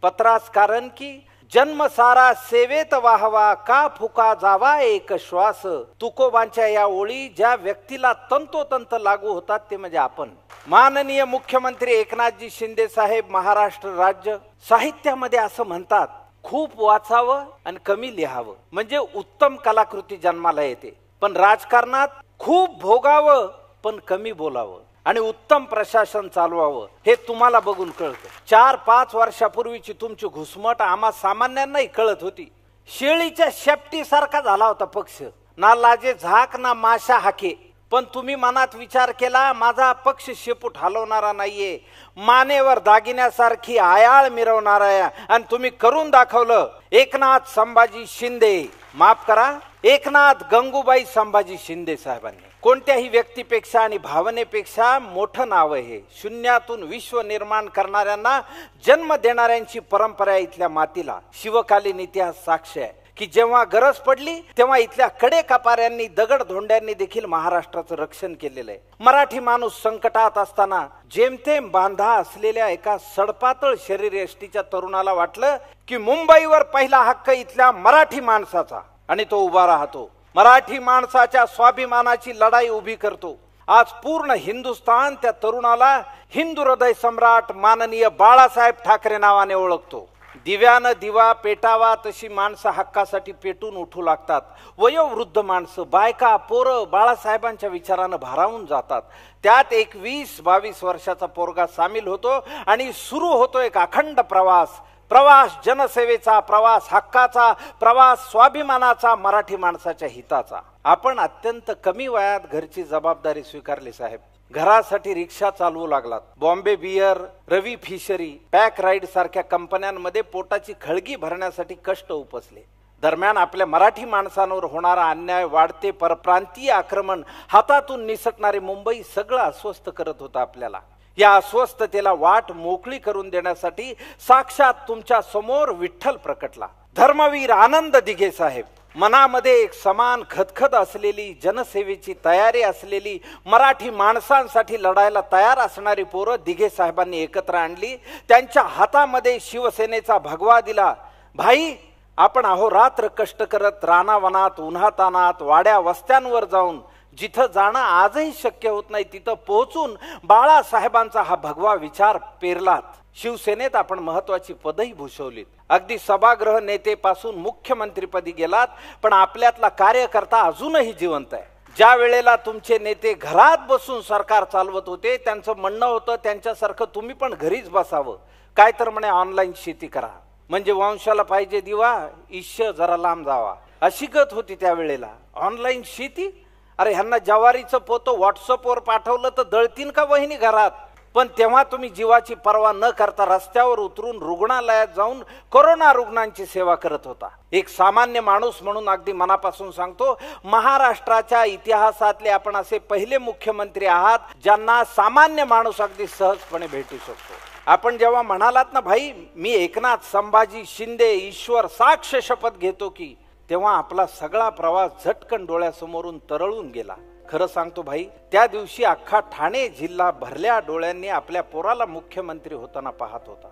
पत्रास कारण की जन्म सारा सेवेत वाहवा, का फुका जावा एक श्वास. तुकोबांच्या या ओळी ज्या व्यक्तीला तंतोतंत लागू होतात ते म्हणजे आपण. माननीय मुख्यमंत्री एकनाथजी शिंदे साहेब, महाराष्ट्र राज्य. साहित्यामध्ये असं म्हणतात, खूप वाचावं आणि कमी लिहावं म्हणजे उत्तम कलाकृती जन्माला येते. पण राजकारणात खूप भोगावं पण कमी बोलावं आणि उत्तम प्रशासन चालवावं हे तुम्हाला बघून कळतं. 4-5 वर्षापूर्वीची तुमची घुसमट आम्हा सामान्यांनाही कळत होती. शेळीच्या शेपटीसारखा झाला होता पक्ष, ना लाजे झाक ना माशा हाके. पण तुम्ही मनात विचार केला, माझा पक्ष शेपूट हलवणारा नाहीये, मानेवर दागिन्यासारखी आयाळ मिरवणारा आहे. आणि तुम्ही करून दाखवलं. एकनाथ संभाजी शिंदे, माफ करा, एकनाथ गंगूबाई संभाजी शिंदे साहेबांनी. कोणत्याही व्यक्तीपेक्षा आणि भावनेपेक्षा मोठं नाव आहे. शून्यातून विश्व निर्माण करणाऱ्यांना जन्म देणाऱ्यांची परंपरा इथल्या मातीला. शिवकालीन इतिहास साक्ष आहे की जेव्हा गरज पडली तेव्हा इथल्या कडेकपाऱ्यांनी, दगडधोंड्यांनी देखील महाराष्ट्राचं रक्षण केलेलं आहे. मराठी माणूस संकटात असताना जेमतेम बांधा असलेल्या एका सडपातळ शरीरयष्टीच्या तरुणाला वाटलं की मुंबईवर पहिला हक्क इथल्या मराठी माणसाचा, आणि तो उभा राहतो. मराठी माणसाच्या स्वाभिमानाची लढाई उभी करतो. आज पूर्ण हिंदुस्थान त्या तरुणाला हिंदू हृदय सम्राट माननीय बाळासाहेब ठाकरे नावाने ओळखतो. दिव्यानं दिवा पेटावा तशी माणसं हक्कासाठी पेटून उठू लागतात. वयोवृद्ध माणसं, बायका, पोरं बाळासाहेबांच्या विचारानं भारावून जातात. त्यात एक 20-22 वर्षाचा पोरगा सामील होतो आणि सुरू होतो एक अखंड प्रवास. प्रवास जनसेवेचा, प्रवास हक्काचा, प्रवास स्वाभिमानाचा, मराठी माणसाच्या हिताचा. आपण अत्यंत कमी वयात घरची जबाबदारी स्वीकारली साहेब. घरासाठी रिक्षा चालवू लागलात. बॉम्बे बियर, रवी फिशरी, पॅक राईड सारख्या कंपन्यांमध्ये पोटाची खळगी भरण्यासाठी कष्ट उपसले. दरम्यान आपल्या मराठी माणसांवर होणारा अन्याय, वाढते परप्रांतीय आक्रमण, हातातून निसटणारी मुंबई सगळं अस्वस्थ करत होतं आपल्याला. या अस्वस्थतेला वाट मोकळी करून देण्यासाठी साक्षात तुमच्या समोर विठ्ठल प्रकटला. धर्मवीर आनंद दिघे साहेब. मनामध्ये एक समान खदखद असलेली, जनसेवेची तयारी असलेली, मराठी माणसांसाठी लढायला तयार असणारी पोरं दिघे साहेबांनी एकत्र आणली. त्यांच्या हातामध्ये शिवसेनेचा भगवा दिला. भाई, आपण अहोरात्र कष्ट करत रानावनात, उन्हातानात, वाड्या वस्त्यांवर जाऊन जिथं जाणं आजही शक्य होत नाही तिथं पोहोचून बाळासाहेबांचा हा भगवा विचार पेरलात. शिवसेनेत आपण महत्वाची पदही भूषवलीत. अगदी सभागृह नेतेपासून मुख्यमंत्रीपदी गेलात. पण आपल्यातला कार्यकर्ता अजूनही जिवंत आहे. ज्या वेळेला तुमचे नेते घरात बसून सरकार चालवत होते, त्यांचं म्हणणं होतं त्यांच्यासारखं तुम्ही पण घरीच बसावं. काय तर म्हणे ऑनलाईन शेती करा म्हणजे वंशाला पाहिजे दिवा, ईश्य जरा लांब जावा, अशी गत होती त्यावेळेला. ऑनलाईन शेती, अरे ह्यांना ज्वारीचं पोतं व्हॉट्सअपवर पाठवलं तर दळतीन का वहिनी घरात? पण तेव्हा तुम्ही जीवाची पर्वा न करता रस्त्यावर उतरून रुग्णालयात जाऊन कोरोना रुग्णांची सेवा करत होता. एक सामान्य माणूस म्हणून अगदी मनापासून सांगतो, महाराष्ट्राच्या इतिहासातले आपण असे पहिले मुख्यमंत्री आहात ज्यांना सामान्य माणूस अगदी सहजपणे भेटू शकतो. आपण जेव्हा म्हणालात ना, भाई मी एकनाथ संभाजी शिंदे ईश्वर साक्ष शपथ घेतो की, तेव्हा आपला सगळा प्रवास झटकन डोळ्यासमोरून तरळून गेला. खरं सांगतो भाई, त्या दिवशी अख्खा ठाणे जिल्हा भरल्या डोळ्यांनी आपल्या पोराला मुख्यमंत्री होताना पाहत होता.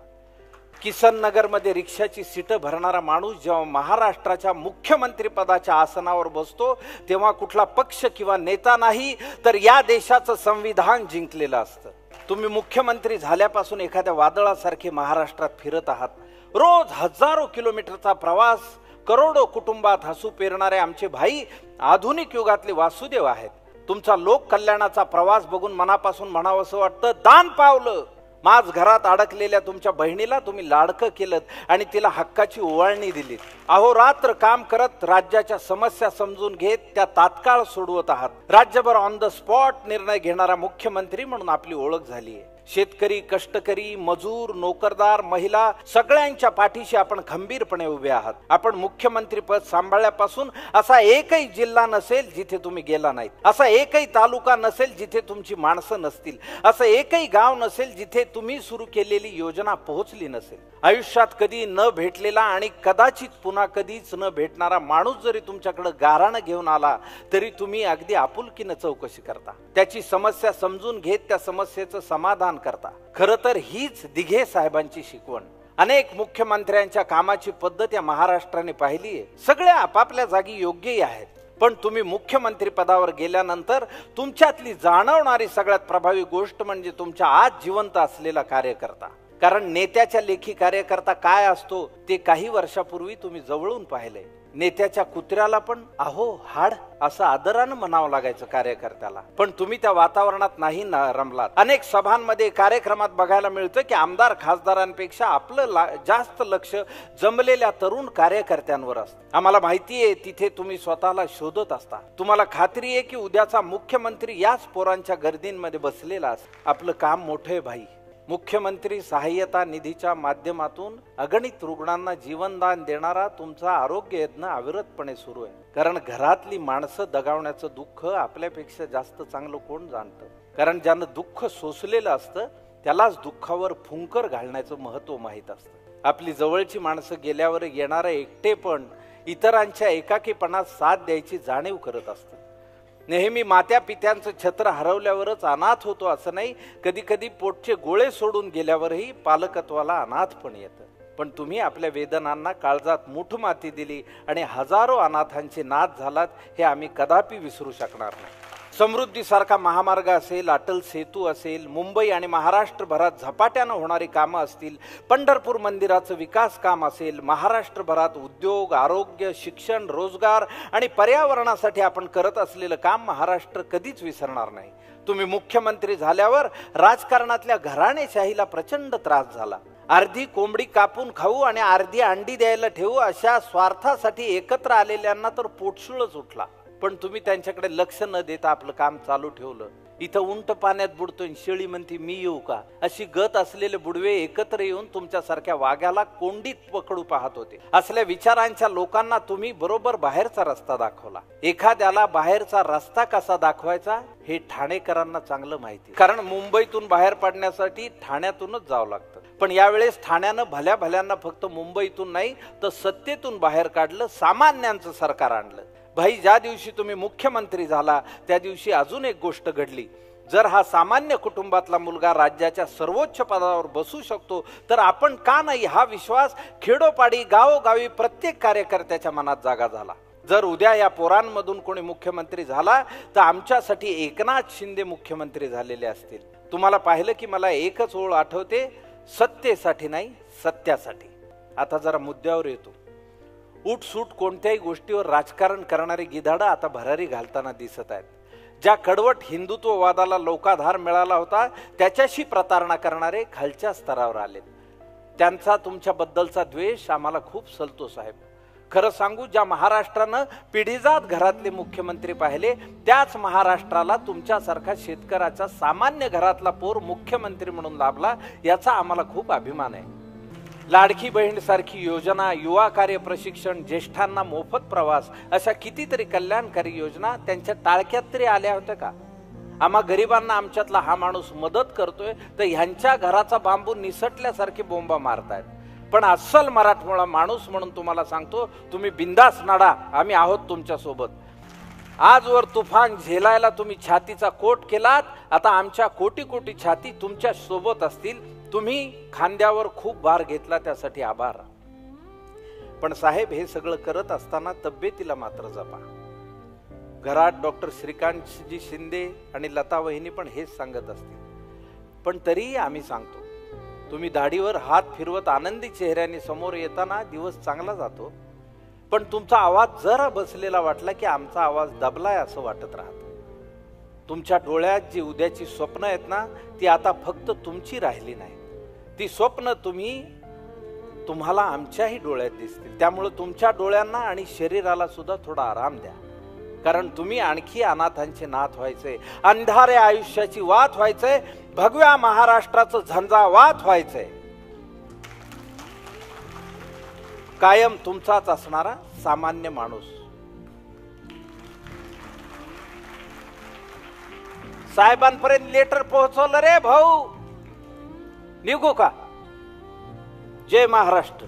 किसन नगर मध्ये रिक्षाची सीट भरणारा माणूस जेव्हा महाराष्ट्राच्या मुख्यमंत्री पदाच्या आसनावर बसतो तेव्हा कुठला पक्ष किंवा नेता नाही तर या देशाचं संविधान जिंकलेलं असतं. तुम्ही मुख्यमंत्री झाल्यापासून एखाद्या वादळासारखे महाराष्ट्रात फिरत आहात. रोज हजारो किलोमीटरचा प्रवास, करोडो कुटुंबात हसू पेरणारे आमचे भाई आधुनिक युगातले वासुदेव आहेत. तुमचा लोक कल्याणाचा प्रवास बघून मनापासून म्हणावंसं वाटतं, दान पावलं. माझ घरात अडकलेल्या तुमच्या बहिणीला तुम्ही लाडकं केलं आणि तिला हक्काची ओवाळणी दिली. अहोरात्र काम करत राज्याच्या समस्या समजून घेत त्या तात्काळ सोडवत आहात. राज्यभर ऑन द स्पॉट निर्णय घेणारा मुख्यमंत्री म्हणून आपली ओळख झाली आहे. शेतकरी, कष्टकरी, मजूर, नोकरदार, महिला सगळ्यांच्या पाठीशी आपण खंबीरपणे उभे आहात. आपण मुख्यमंत्री पद सांभाळल्यापासून असा एकही जिल्हा नसेल जिथे तुम्ही गेला नाहीत. असा एकही तालुका नसेल जिथे तुमची माणसं नसतील. असं एकही गाव नसेल जिथे तुम्ही सुरू केलेली योजना पोहोचली नसेल. आयुष्यात कधी न भेटलेला आणि कदाचित पुन्हा कधीच न भेटणारा माणूस जरी तुमच्याकडे गाराणं घेऊन आला तरी तुम्ही अगदी आपुलकीनं चौकशी करता. त्याची समस्या समजून घेत त्या समस्येचं समाधान करता. खरं तर हीच दिघे साहेबांची शिकवण. अनेक मुख्यमंत्र्यांच्या कामाची पद्धत या महाराष्ट्राने पाहिली आहे. सगळे आपापल्या जागी योग्यही आहेत, पण तुम्ही मुख्यमंत्री पदावर गेल्यानंतर तुमच्यातली जाणवणारी सगळ्यात प्रभावी गोष्ट म्हणजे तुमच्या आत जिवंत असलेला कार्यकर्ता. कारण नेत्याच्या लेखी कार्यकर्ता काय असतो ते काही वर्षापूर्वी तुम्ही जवळून पाहिले. नेत्याच्या कुत्र्याला पण अहो हाड असं आदरानं म्हणावं लागायचं कार्यकर्त्याला, पण तुम्ही त्या वातावरणात नाही रमलात. अनेक सभांमध्ये कार्यक्रमात बघायला मिळतं की आमदार खासदारांपेक्षा आपलं जास्त लक्ष जमलेल्या तरुण कार्यकर्त्यांवर असतं. आम्हाला माहिती आहे तिथे तुम्ही स्वतःला शोधत असता. तुम्हाला खात्री आहे की उद्याचा मुख्यमंत्री याच पोरांच्या गर्दींमध्ये बसलेला असतो. आपलं काम मोठं आहे भाई. मुख्यमंत्री सहाय्यता निधीच्या माध्यमातून अगणित रुग्णांना जीवनदान देणारा तुमचा आरोग्य यज्ञ अविरतपणे सुरू आहे. कारण घरातली माणसं दगावण्याचं दुःख आपल्यापेक्षा जास्त चांगलं कोण जाणतं. कारण ज्यानं दुःख सोसलेलं असतं त्यालाच दुःखावर फुंकर घालण्याचं महत्व माहीत असतं. आपली जवळची माणसं गेल्यावर येणारं एकटेपण इतरांच्या एकाकीपणात साथ द्यायची जाणीव करत असतं. नेहमी मात्या पित्यांचं छत्र हरवल्यावरच अनाथ होतो असं नाही, कधी कधी पोटचे गोळे सोडून गेल्यावरही पालकत्वाला अनाथ पण येतं. पण तुम्ही आपल्या वेदनांना काळजात मुठ माती दिली आणि हजारो अनाथांचे नाथ झालात हे आम्ही कदापि विसरू शकणार नाही. समृद्धीसारखा महामार्ग असेल, अटल सेतू असेल, मुंबई आणि महाराष्ट्रभरात झपाट्यानं होणारी कामं असतील, पंढरपूर मंदिराचं विकास काम असेल, महाराष्ट्रभरात उद्योग, आरोग्य, शिक्षण, रोजगार आणि पर्यावरणासाठी आपण करत असलेलं काम महाराष्ट्र कधीच विसरणार नाही. तुम्ही मुख्यमंत्री झाल्यावर राजकारणातल्या घराणेशाहीला प्रचंड त्रास झाला. अर्धी कोंबडी कापून खाऊ आणि अर्धी अंडी द्यायला ठेवू अशा स्वार्थासाठी एकत्र आलेल्यांना तर पोटशुळच उठला. पण तुम्ही त्यांच्याकडे लक्ष न देता आपलं काम चालू ठेवलं. इथं उंट पाण्यात बुडतोय, शेळी म्हणती मी येऊ का, अशी गत असलेले बुडवे एकत्र येऊन तुमच्यासारख्या वाघाला कोंडीत पकडू पाहत होते. असल्या विचारांच्या लोकांना तुम्ही बरोबर बाहेरचा रस्ता दाखवला. एखाद्याला बाहेरचा रस्ता कसा दाखवायचा हे ठाणेकरांना चांगलं माहिती, कारण मुंबईतून बाहेर पडण्यासाठी ठाण्यातूनच जावं लागतं. पण यावेळेस ठाण्यानं भल्या भल्यांना फक्त मुंबईतून नाही तर सत्तेतून बाहेर काढलं, सामान्यांचं सरकार आणलं. भाई, ज्या दिवशी तुम्ही मुख्यमंत्री झाला त्या दिवशी अजून एक गोष्ट घडली. जर हा सामान्य कुटुंबातला मुलगा राज्याच्या सर्वोच्च पदावर बसू शकतो तर आपण का नाही, हा विश्वास खेडोपाडी गावोगावी प्रत्येक कार्यकर्त्याच्या मनात जागा झाला. जर उद्या या पोरांमधून कोणी मुख्यमंत्री झाला तर आमच्यासाठी एकनाथ शिंदे मुख्यमंत्री झालेले असतील. तुम्हाला पाहिलं की मला एकच ओळ आठवते, सत्तेसाठी नाही सत्यासाठी. आता जरा मुद्द्यावर येतो. उठसूट कोणत्याही गोष्टीवर राजकारण करणारी गिधाडं आता भरारी घालताना दिसत आहेत. ज्या कडवट हिंदुत्ववादाला लोकाधार मिळाला होता त्याच्याशी प्रतारणा करणारे खालच्या स्तरावर आलेत. त्यांचा तुमच्याबद्दलचा द्वेष आम्हाला खूप सलतो साहेब. खरं सांगू, ज्या महाराष्ट्रानं पिढीजात घरातले मुख्यमंत्री पाहिले त्याच महाराष्ट्राला तुमच्यासारखा शेतकऱ्याचा सामान्य घरातला पोर मुख्यमंत्री म्हणून लाभला, याचा आम्हाला खूप अभिमान आहे. लाडकी बहीण सारखी योजना, युवा कार्य प्रशिक्षण, ज्येष्ठांना मोफत प्रवास, अशा कितीतरी कल्याणकारी योजना त्यांच्या टाळक्यात तरी आल्या होत्या का? आम्हा गरिबांना आमच्यातला हा माणूस मदत करतोय तर ह्यांच्या घराचा बांबू निसटल्यासारखे बोंबा मारतायत. पण अस्सल मराठमोळा माणूस म्हणून तुम्हाला सांगतो, तुम्ही बिंदास नाडा, आम्ही आहोत तुमच्या सोबत. आजवर तुफान झेलायला तुम्ही छातीचा कोट केलात, आता आमच्या कोटी कोटी छाती तुमच्या सोबत असतील. तुम्ही खांद्यावर खूप भार घेतला त्यासाठी आभार. पण साहेब, हे सगळं करत असताना तब्येतीला मात्र जपा. घरात डॉक्टर श्रीकांतजी शिंदे आणि लता वहिनी पण हेच सांगत असतील. पण तरीही आम्ही सांगतो, तुम्ही दाढीवर हात फिरवत आनंदी चेहऱ्याने समोर येताना दिवस चांगला जातो. पण तुमचा आवाज जरा बसलेला वाटला की आमचा आवाज दबलाय असं वाटत राहतं. तुमच्या डोळ्यात जी उद्याची स्वप्न आहेत ना, ती आता फक्त तुमची राहिली नाही. ती स्वप्न तुम्हाला आमच्याही डोळ्यात दिसतील. त्यामुळे तुमच्या डोळ्यांना आणि शरीराला सुद्धा थोडा आराम द्या. कारण तुम्ही आणखी अनाथांचे नाथ व्हायचे, अंधाऱ्या आयुष्याची वात व्हायचंय, भगव्या महाराष्ट्राचं झंझावात व्हायचंय. कायम तुमचाच असणारा सामान्य माणूस. साहेबांपर्यंत लेटर पोहोचवलं रे भाऊ, निघू का? जय महाराष्ट्र.